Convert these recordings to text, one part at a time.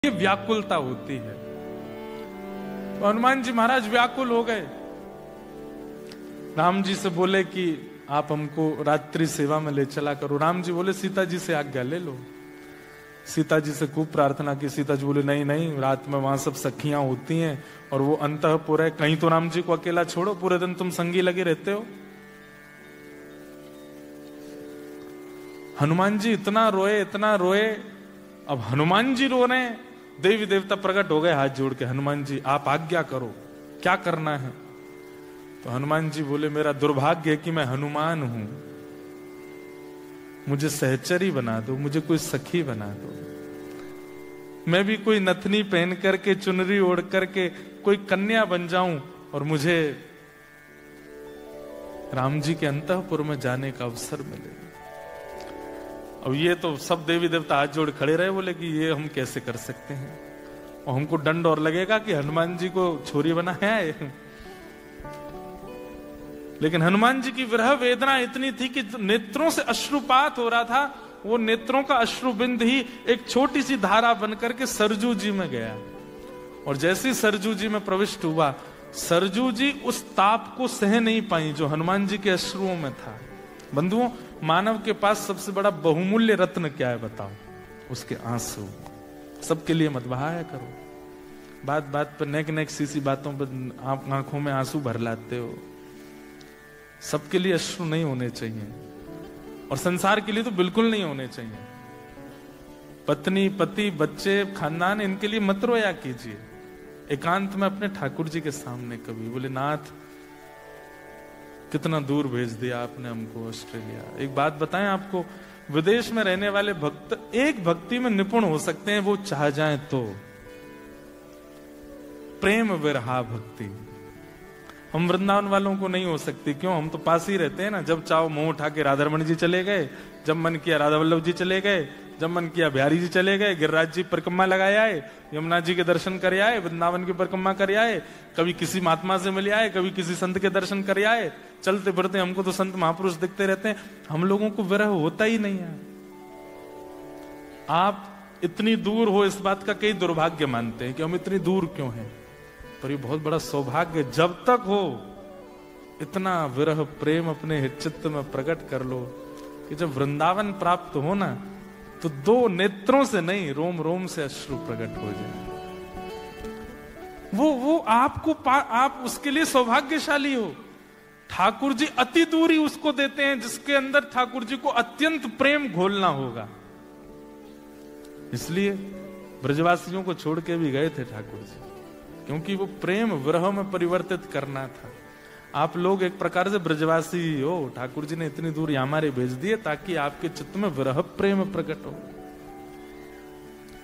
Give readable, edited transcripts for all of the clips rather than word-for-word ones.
ये व्याकुलता होती है। तो हनुमान जी महाराज व्याकुल हो गए, राम जी से बोले कि आप हमको रात्रि सेवा में ले चला करो। राम जी बोले सीता जी से आज्ञा ले लो। सीता जी से खूब प्रार्थना की। सीता जी बोले नहीं नहीं, रात में वहां सब सखियां होती हैं और वो अंतःपुर है, कहीं तो राम जी को अकेला छोड़ो, पूरे दिन तुम संगी लगे रहते हो। हनुमान जी इतना रोए इतना रोए। अब हनुमान जी रो रहे हैं, देवी देवता प्रकट हो गए हाथ जोड़ के, हनुमान जी आप आज्ञा करो, क्या करना है। तो हनुमान जी बोले मेरा दुर्भाग्य है कि मैं हनुमान हूं, मुझे सहचरी बना दो, मुझे कोई सखी बना दो, मैं भी कोई नथनी पहन करके चुनरी ओढ़ करके कोई कन्या बन जाऊं और मुझे राम जी के अंतःपुर में जाने का अवसर मिले। अब ये तो सब देवी देवता हाथ जोड़ खड़े रहे, बोले कि ये हम कैसे कर सकते हैं, और हमको दंड और लगेगा कि हनुमान जी को छोरी बनाया है। लेकिन हनुमान जी की विरह वेदना इतनी थी कि नेत्रों से अश्रुपात हो रहा था। वो नेत्रों का अश्रुबिंद ही एक छोटी सी धारा बनकर के सरजू जी में गया, और जैसे ही सरजू जी में प्रविष्ट हुआ, सरजू जी उस ताप को सह नहीं पाई जो हनुमान जी के अश्रुओं में था। बंधुओं, मानव के पास सबसे बड़ा बहुमूल्य रत्न क्या है बताओ? उसके आंसू। सबके लिए मत बहाया करो, बात बात पर नेक नेक सी बातों पर आप आंखों में आंसू भर लाते हो। सबके लिए अश्रु नहीं होने चाहिए, और संसार के लिए तो बिल्कुल नहीं होने चाहिए। पत्नी पति बच्चे खानदान, इनके लिए मत रोया कीजिए। एकांत में अपने ठाकुर जी के सामने कभी बोले नाथ कितना दूर भेज दिया आपने हमको ऑस्ट्रेलिया। एक बात बताएं आपको, विदेश में रहने वाले भक्त एक भक्ति में निपुण हो सकते हैं, वो चाह जाएं तो, प्रेम विरहा भक्ति। हम वृंदावन वालों को नहीं हो सकती, क्यों? हम तो पास ही रहते हैं ना। जब चाहो मुंह उठा के राधारमण जी चले गए, जब मन किया राधा वल्लभ जी चले गए, जब मन किया बिहारी जी चले गए, गिरिराज जी परिक्रमा लगाए आए, यमुना जी के दर्शन कर आए, वृंदावन की परिक्रमा कर आए, कभी किसी महात्मा से मिले आए, कभी किसी संत के दर्शन कर आए। चलते फिरते हमको तो संत महापुरुष दिखते रहते हैं, हम लोगों को विरह होता ही नहीं है। आप इतनी दूर हो इस बात का कई दुर्भाग्य मानते हैं कि हम इतनी दूर क्यों हैं, पर ये बहुत बड़ा सौभाग्य। जब तक हो इतना विरह प्रेम अपने चित्त में प्रकट कर लो कि जब वृंदावन प्राप्त हो ना, तो दो नेत्रों से नहीं, रोम रोम से अश्रु प्रकट हो जाए। वो आपको आप उसके लिए सौभाग्यशाली हो। ठाकुर जी अति दूरी उसको देते हैं जिसके अंदर ठाकुर जी को अत्यंत प्रेम घोलना होगा। इसलिए ब्रजवासियों को छोड़ के भी गए थे ठाकुर जी, क्योंकि वो प्रेम विरह में परिवर्तित करना था। आप लोग एक प्रकार से ब्रजवासी हो, ठाकुर जी ने इतनी दूर हमारे भेज दिए ताकि आपके चित्त में विरह प्रेम प्रकट हो,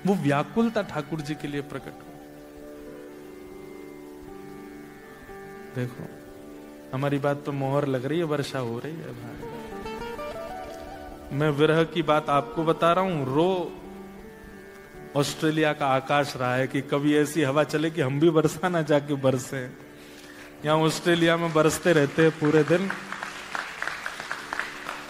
वो व्याकुलता ठाकुर जी के लिए प्रकट हो। देखो हमारी बात तो मोहर लग रही है, वर्षा हो रही है भाई। मैं विरह की बात आपको बता रहा हूं। रो ऑस्ट्रेलिया का आकाश रहा है कि कभी ऐसी हवा चले कि हम भी बरसा ना जाके बरसे। यहां ऑस्ट्रेलिया में बरसते रहते हैं पूरे दिन।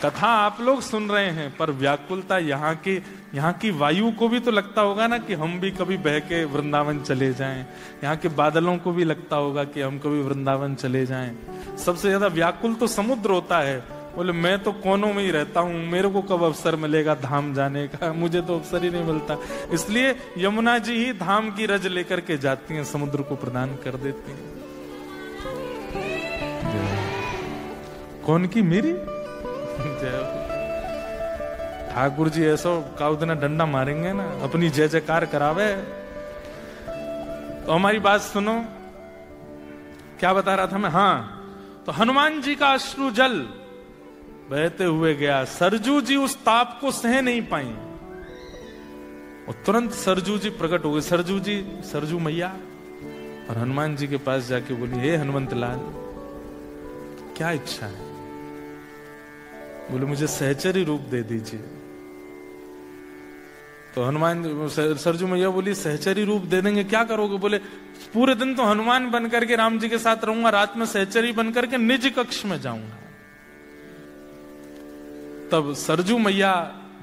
कथा आप लोग सुन रहे हैं, पर व्याकुलता यहाँ की वायु को भी तो लगता होगा ना कि हम भी कभी बह के वृंदावन चले जाएं। यहाँ के बादलों को भी लगता होगा कि हम कभी वृंदावन चले जाएं। सबसे ज्यादा व्याकुल तो समुद्र होता है। बोले मैं तो कोनों में ही रहता हूं, मेरे को कब अवसर मिलेगा धाम जाने का, मुझे तो अवसर ही नहीं मिलता। इसलिए यमुना जी ही धाम की रज लेकर के जाती हैं, समुद्र को प्रदान कर देती हैं। कौन की? मेरी ठाकुर जी ऐसा काउदना डंडा मारेंगे ना, अपनी जय जयकार करावे। तो हमारी बात सुनो, क्या बता रहा था मैं? हाँ, तो हनुमान जी का अश्रु जल बहते हुए गया। सरजू जी उस ताप को सह नहीं पाई, और तुरंत सरजू जी प्रकट हो गए। सरजू मैया, और हनुमान जी के पास जाके बोली, हे हनुमंत लाल, क्या इच्छा है? बोले मुझे सहचरी रूप दे दीजिए। तो सरजू मैया बोली सहचरी रूप दे देंगे, क्या करोगे? बोले पूरे दिन तो हनुमान बनकर के राम जी के साथ रहूंगा, रात में सहचरी बनकर के निज कक्ष में जाऊंगा। तब सरजू मैया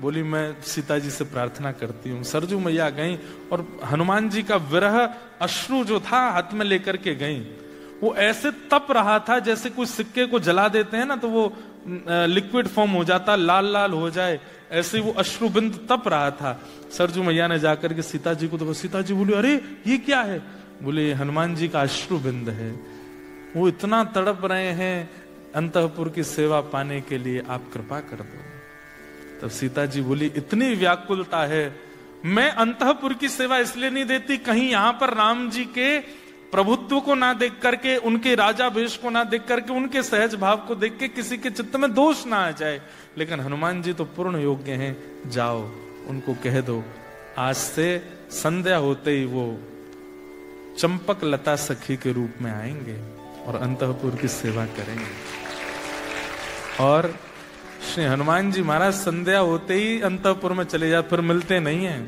बोली मैं सीता जी से प्रार्थना करती हूँ। सरजू मैया गई और हनुमान जी का विरह अश्रु जो था हाथ में लेकर के गई। वो ऐसे तप रहा था जैसे कोई सिक्के को जला देते हैं ना तो वो लिक्विड फॉर्म हो जाता, लाल लाल हो जाए, ऐसे वो अश्रुबिंद तप रहा था। सरजू मैया ने जाकर के सीता जी को तो सीता जी बोली अरे ये क्या है? बोले हनुमान जी का अश्रुबिंद है, वो इतना तड़प रहे हैं अंतःपुर की सेवा पाने के लिए, आप कृपा कर दो। तब सीता जी बोली इतनी व्याकुलता है, मैं अंतःपुर की सेवा इसलिए नहीं देती कहीं यहां पर राम जी के प्रभुत्व को ना देख करके, उनके राजा वेश को ना देख करके, उनके सहज भाव को देख के किसी के चित्त में दोष ना आ जाए। लेकिन हनुमान जी तो पूर्ण योग्य हैं, जाओ उनको कह दो आज से संध्या होते ही वो चंपक लता सखी के रूप में आएंगे और अंतःपुर की सेवा करेंगे। और श्री हनुमान जी महाराज संध्या होते ही अंतःपुर में चले जाते, फिर मिलते नहीं हैं।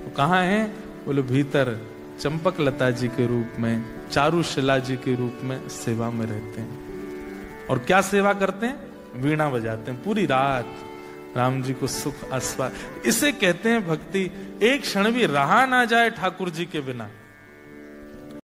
तो कहाँ हैं? बोले भीतर चंपक लता जी के रूप में, चारुशिला जी के रूप में सेवा में रहते हैं। और क्या सेवा करते हैं? वीणा बजाते हैं पूरी रात, राम जी को सुख आस्वाद। इसे कहते हैं भक्ति। एक क्षण भी रहा ना जाए ठाकुर जी के बिना।